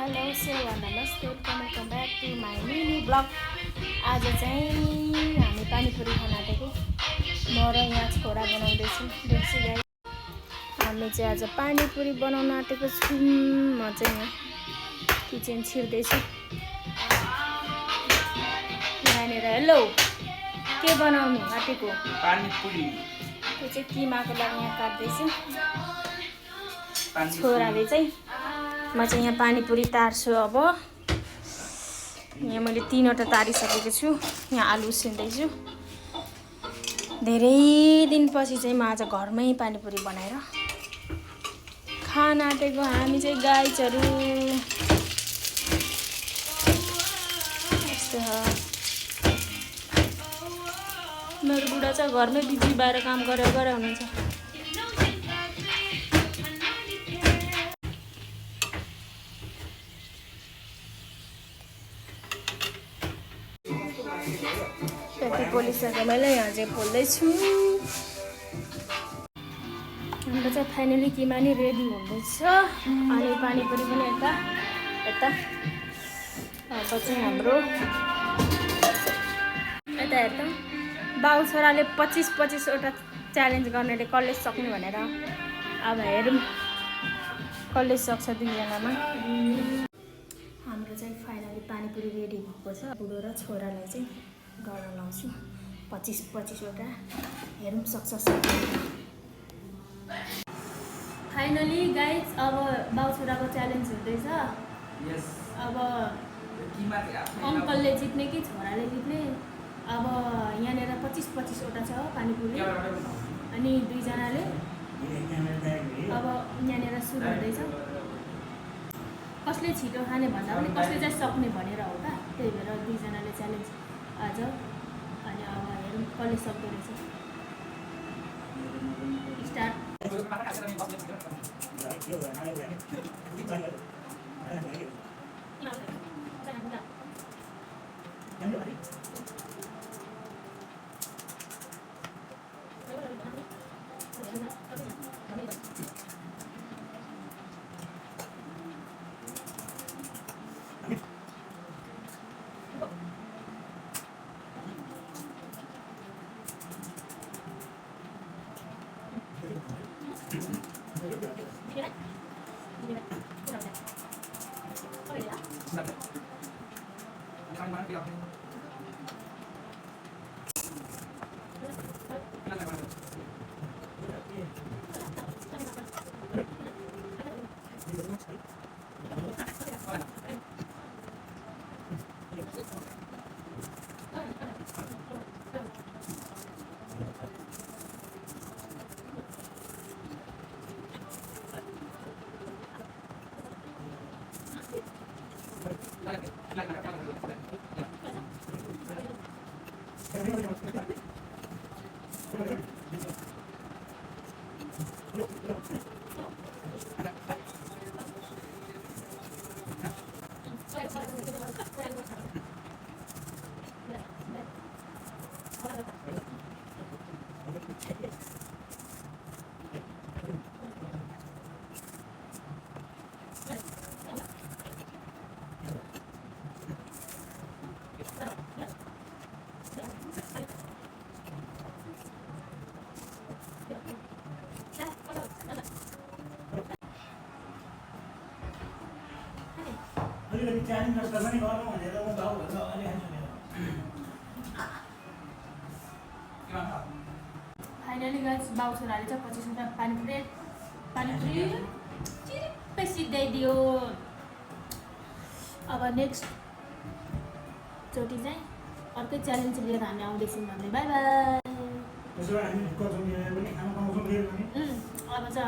Hello so नमस्ते welcome back to my mini blog. आज चाहिँ हामी पानीपुरी खान आँटेको म र यहाँ छोरा बनाउँदैछु। देख्छु गाई हामी चाहिँ आज पानीपुरी बनाउन आँटेको छौँ। म चाहिँ यहाँ किचन छिर्दैछु। यहाँनिर हेलो के बनाउनु आँटेको? पानीपुरी। त्यो चाहिँ किमाको लागि यहाँ काट्दैछु। छोराले चाहिँ म चाहिँ यहाँ पानीपुरी तार्छु। अब यहाँ मैले 3वटा तारिसकेको छु। यहाँ आलु उसिन्दैछु। धेरै दिनपछि चाहिँ म आज घरमै पानीपुरी बनाएर खान आँटेको। हामी चाहिँ गाइजहरू यस्तो हो। मेरो बुढा चाहिँ घरमै बिजी बाहिर काम गरेर हुनुहुन्छ। त्यति पोलिसकेर मैले यहाँ चाहिँ पोल्दैछु। हाम्रो चाहिँ फाइनली किमा नि रेडी हुँदैछ। अनि पानीपुरी पनि यता अब चाहिँ हाम्रो यता हेर्दा बाउ छोराले 25-25वटा च्यालेन्ज गर्नेले कसले सक्ने भनेर अब हेरौँ कसले सक्छ दुईजनामा। हाम्रो चाहिँ फाइनली पानीपुरी रेडी भएको छ। बुढो र छोरालाई चाहिँ गर्न लाउँछु 25-25वटा। हेरौँ सक्छ। फाइनली गाइज अब बाउ छोराको च्यालेन्ज हुँदैछ। अब अङ्कलले जित्ने कि छोराले जित्ने? अब यहाँनिर 25-25वटा छ पानीपुरी। अनि दुईजनाले अब यहाँनिर सुरु हुँदैछ। कसले छिटो खाने भन्दा पनि कसले चाहिँ सक्ने भनेर हो क्या। त्यही भएर दुईजनाले च्यालेन्ज आज। अनि अब हेरौँ कसले सक्दो रहेछ। स्टार्ट। फाइनली गाइस बाउ छोराले चाहिँ 25वटा पानीपुरी चिरिप्पै सिद्धाइदियो। अब नेक्स्ट चोटि चाहिँ अर्कै च्यालेन्ज लिएर हामी आउँदैछौँ भन्दै बाई बाई। अब चाहिँ